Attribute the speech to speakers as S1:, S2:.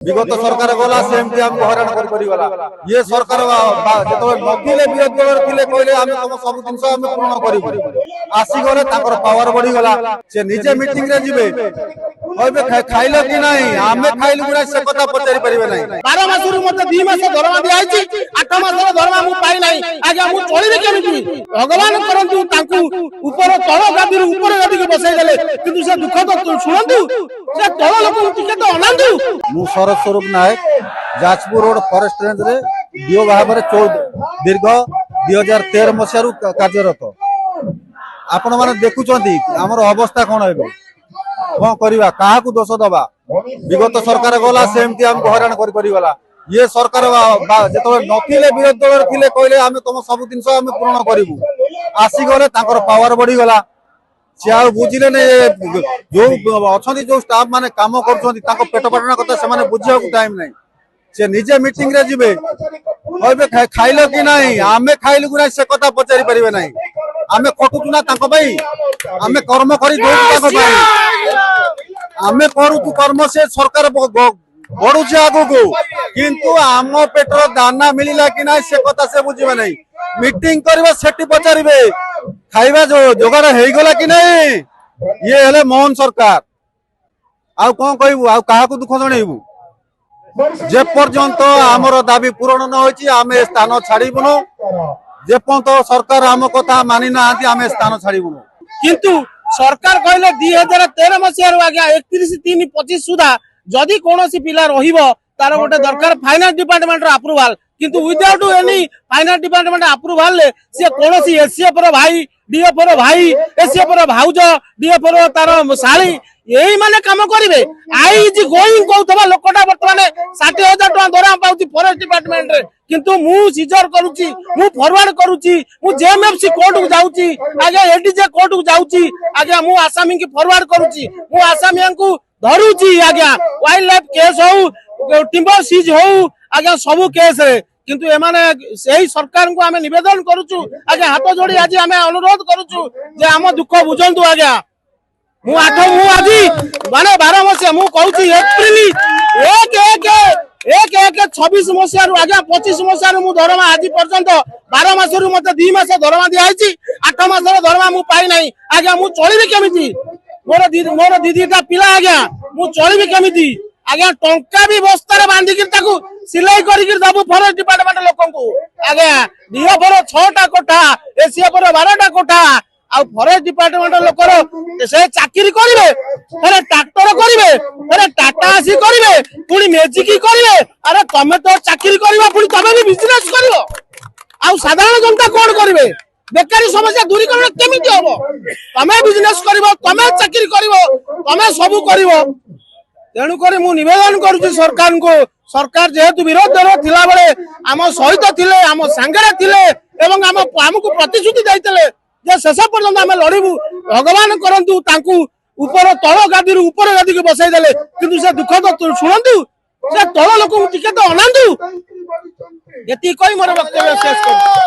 S1: विगत सरकार गला सेमती हमको हैरान कर गला ये सरकार जो नथिले विरोधी दल थिले कहले हम तुम सब जिंस हम पूर्ण करिबु आसी गले ताकर पावर बढ़ी गला से निजे मीटिंग रे जिबे कहबे खाइलो कि नाही हमें खाइलु गुना से कथा पचारि परिबे नाही
S2: 12 मासरु मते 2 मास दरमा दिया आइछि 8 मासर दरमा मु पाइ नाही आगे मु चलिबे केमिति भगवान करंतु तांकू ऊपर तळ गादी ऊपर गादी के बसाई देले किंतु से दुख तो सुनंतु से तळ लोक टिके तो अनंतु
S1: मु शरद स्वरूप नायक जाजपुर रोड फॉरेस्ट रेंज रे डीओ भाव रे दीर्घ 2013 मसियारु कार्यरत आपण माने देखुचंती हमर अवस्था कोन हेबे कोन करिवा काहाकू दोष दबा विगत सरकार गला सेमती हमको हैरान कर गला ये सरकार जो नथिले विरोधी दल थिले कहले हम तुम सब जिंस हम पूर्ण करिबु आसी गले ताकर पावर बढ़ी गला से आ बुझिले ने जो अछंती जो स्टाफ माने काम करछंती ताको पेट पाटना कथा से माने बुझिया को टाइम नाही से निजे मीटिंग रे जिबे कहबे खाइलो कि नाही हमें खाइलु गुना से कथा पचारि परिबे नाही हमें खटुचु ना ताको भाई हमें कर्म करी दो ताको भाई हमें करू कर्म से सरकार बढ़ुचे आगु को किंतु आम पेटर दाना मिलला कि ना से कथा से बुझे नहीं मीटिंग करबे सेठी पचारिबे खाइबा जो जोगाड़ हो गला कि नहीं ये हेले मोहन सरकार आउ कोन कहबू आउ काहा को दुख जणैबू जे पर्यंत हमर दाबी पूर्ण न होची आमे स्थान छाड़ीबुनो जे पर्यंत सरकार हम कथा मानि ना आंती आमे स्थान छाड़ीबुनो
S2: किंतु सरकार कहले 2013 मसिया रो आगे 31/3/25 सुधा जदि कोनोसी पिला रहिबो तार गोटे दरकार फाइनेंस डिपार्टमेंट रो अप्रूवल किंतु without any finance department approval ले से कोनोसी एसीएफ रो भाई डीएफ रो भाई एसीएफ रो भाउज डीएफ रो तार साली यही माने काम करिवे आई इज गोइंग कहतबा लोकटा वर्तमान 60,000 टका दरा पाउची फॉरेस्ट डिपार्टमेंट रे किंतु मु सीजर करूची मु फॉरवर्ड करूची मु जेएमएफसी कोर्ट को जाउची आगे एडीजे कोर्ट को जाउची आगे मु आसामी की फॉरवर्ड करूची मु आसामियां को धरूची आगे वाइल्ड लाइफ केस हो टिम्बर सीज हो आगे सब केस रे किंतु एमाने सही सरकार को हमें निवेदन करूचु आगे हाथ जोड़ी आज हमें अनुरोध करूचु जे हम दुख बुझंतु आगे मु आज माने 12 मसिया मु कहूची एप्रिल 1/1/26 मसिया रु आगे 25 मसिया रु मु दरमा आज पर्यंत 12 मासरु मते 2 मास दरमा दिया आइछि 8 मासर दरमा मु पाइ नाही आगे मु चलिबे केमिति मोर दीदीटा पिला आगे मु चलिबे केमिति आगे टंका भी बस्तारे बांधी के ताकू सिलाई करी के दबु फॉरेस्ट डिपार्टमेंट लोकन को आगे डीएफओ 6टा कोठा एसीएफ 12टा कोठा आ फॉरेस्ट डिपार्टमेंट लोकर से चाकरी करिवे अरे ट्रैक्टर करिवे अरे टाटा आसी करिवे पुनी मैजिक करिवे अरे तमे तो चाकरी करिवा पुनी तमे भी बिजनेस करिवो आ साधारण जनता कोन करिवे बेकारी समस्या दूरीकरण केमिति होबो तमे बिजनेस करिवो तमे चाकरी करिवो तमे सब करिवो तेणु करी मु निवेदन करूची सरकार को सरकार जेहेतु विरोध दल थिला बेले आम सहित थिले आम संगरे थिले एवं हमको प्रतिश्रुति दैतले जे शेष पर्यंत आम लड़िबू भगवान करंतु तांकू ऊपर तळ गादी ऊपर गादी के बसाई देले किंतु से दुख तो सुनंतु से तळ लोक टिके तो अनंतु एति कोई मोर वक्तव्य शेष कर।